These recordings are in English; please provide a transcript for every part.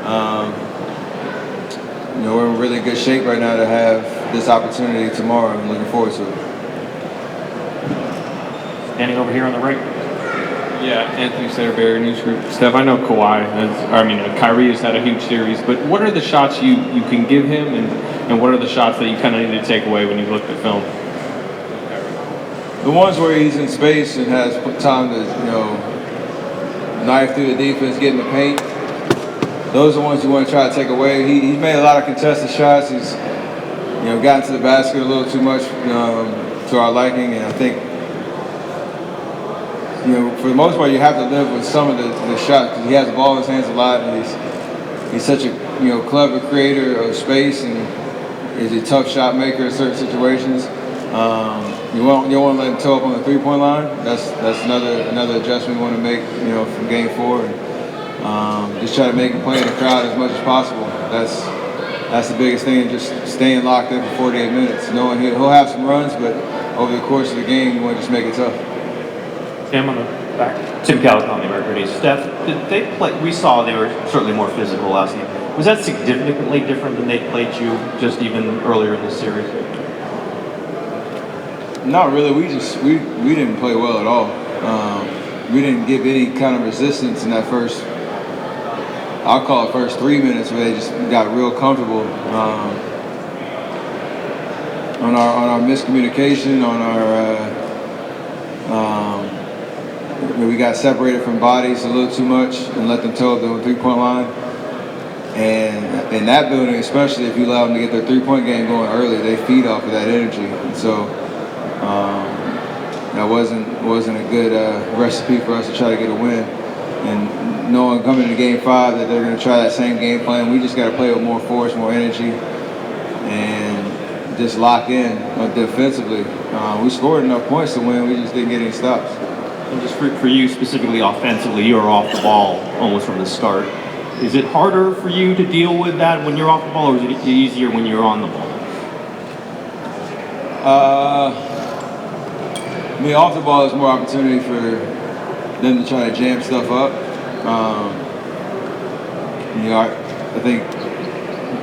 Um, we're in really good shape right now to have this opportunity tomorrow. I'm looking forward to it. Standing over here on the right. Yeah, Anthony Satterberry, News Group. Steph, I know Kyrie has had a huge series, but what are the shots you can give him, and what are the shots that you kind of need to take away when you look at film? The ones where he's in space and has time to, knife through the defense, get in the paint, those are the ones you want to try to take away. He's made a lot of contested shots. He's, gotten to the basket a little too much to our liking, and I think, for the most part, you have to live with some of the shots because he has the ball in his hands a lot, and he's such a clever creator of space, and is a tough shot maker in certain situations. You don't want to let him toe up on the three-point line. That's another adjustment we want to make, from Game 4. And, just try to make him play in the crowd as much as possible. That's the biggest thing, just staying locked in for 48 minutes. Knowing he'll have some runs, but over the course of the game, you want to just make it tough. Tim on the back. Tim Calico, the American News. Steph, did they play? We saw they were certainly more physical last game. Was that significantly different than they played you just even earlier in this series? Not really. We didn't play well at all. We didn't give any kind of resistance in that first. I'll call it first 3 minutes where they just got real comfortable on our miscommunication, on our we got separated from bodies a little too much and let them toe up the three-point line. And in that building, especially if you allow them to get their three-point game going early, they feed off of that energy. And so that wasn't a good recipe for us to try to get a win. And knowing coming into Game 5 that they're going to try that same game plan, we just got to play with more force, more energy, and just lock in defensively. We scored enough points to win. We just didn't get any stops. And just for you specifically offensively, you were off the ball almost from the start. Is it harder for you to deal with that when you're off the ball, or is it easier when you're on the ball? Off the ball is more opportunity for them to try to jam stuff up. I think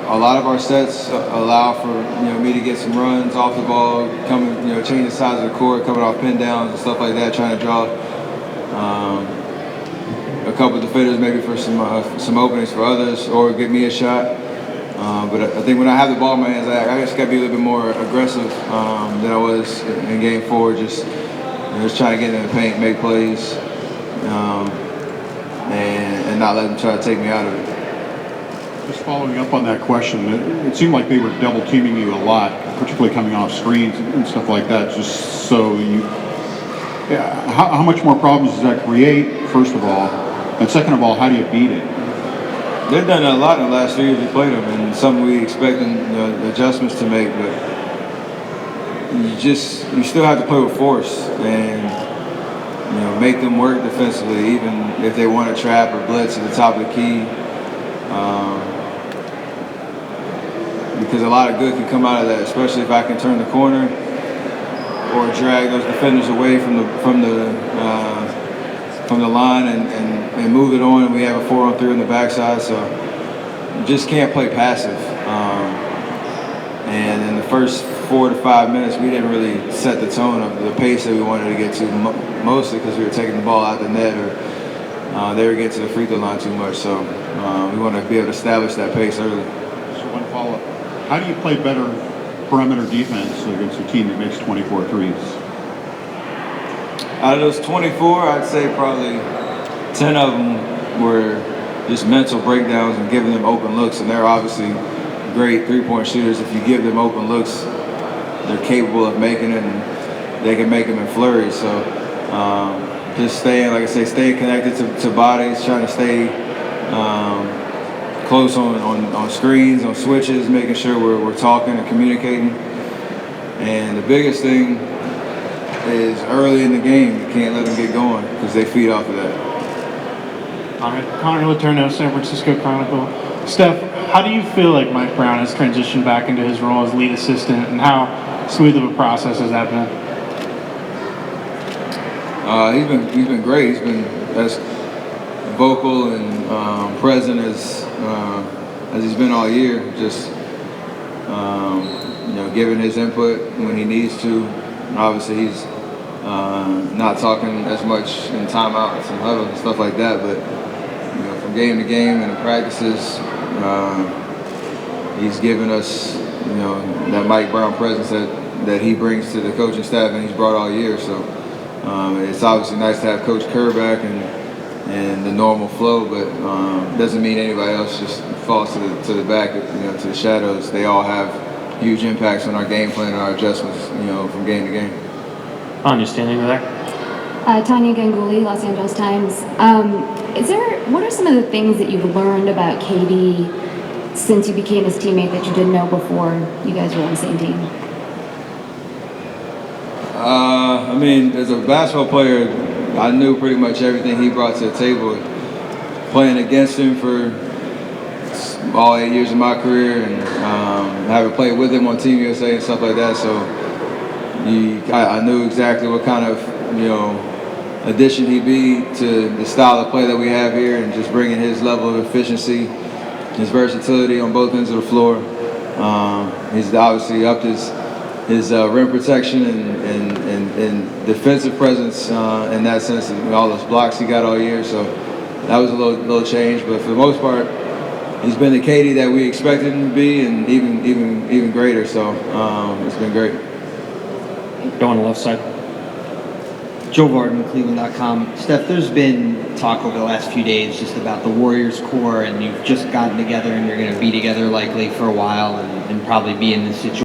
a lot of our sets allow for me to get some runs off the ball, coming change the size of the court, coming off pin downs and stuff like that, trying to draw a couple of defenders maybe for some openings for others, or get me a shot. But I think when I have the ball in my hands, I just got to be a little bit more aggressive than I was in Game 4. Just trying to get in the paint, make plays, and not let them try to take me out of it. Just following up on that question, it seemed like they were double teaming you a lot, particularly coming off screens and stuff like that. Just so how much more problems does that create? First of all, and second of all, how do you beat it? They've done that a lot in the last 3 years we played them, and something we expecting adjustments to make, but you still have to play with force and make them work defensively, even if they want to trap or blitz at the top of the key, because a lot of good can come out of that, especially if I can turn the corner or drag those defenders away from the line and move it on, and we have a 4-on-3 on the backside, so you just can't play passive. And in the first 4 to 5 minutes, we didn't really set the tone of the pace that we wanted to get to, mostly because we were taking the ball out the net, or they were getting to the free throw line too much. So we want to be able to establish that pace early. So one follow-up. How do you play better perimeter defense against a team that makes 24 threes? Out of those 24, I'd say probably 10 of them were just mental breakdowns and giving them open looks, and they're obviously great three-point shooters. If you give them open looks, they're capable of making it, and they can make them in flurries. So just staying connected to bodies, trying to stay close on screens, on switches, making sure we're talking and communicating. And the biggest thing is early in the game, you can't let them get going because they feed off of that. All right, Connor Letourneau, San Francisco Chronicle. Steph, how do you feel like Mike Brown has transitioned back into his role as lead assistant, and how smooth of a process has that been? He's been great. He's been as vocal and present as he's been all year. Just giving his input when he needs to. Obviously, he's not talking as much in timeouts and huddles and stuff like that. But from game to game and in practices, he's given us that Mike Brown presence that he brings to the coaching staff and he's brought all year. So it's obviously nice to have Coach Kerr back and the normal flow, but doesn't mean anybody else just falls to the back, to the shadows. They all have huge impacts on our game plan and our adjustments, from game to game. Anya, standing over there. Tanya Ganguly, Los Angeles Times. What are some of the things that you've learned about KD since you became his teammate that you didn't know before you guys were on the same team? As a basketball player, I knew pretty much everything he brought to the table. Playing against him for all 8 years of my career and having played with him on Team USA and stuff like that, so I knew exactly what kind of addition he'd be to the style of play that we have here, and just bringing his level of efficiency, his versatility on both ends of the floor. He's obviously upped his rim protection and defensive presence in that sense, and all those blocks he got all year. So that was a little change, but for the most part, he's been the KD that we expected him to be, and even greater. So it's been great. Go on the left side. Joe Varden, Cleveland.com. Steph, there's been talk over the last few days just about the Warriors core, and you've just gotten together and you're going to be together likely for a while and probably be in this situation.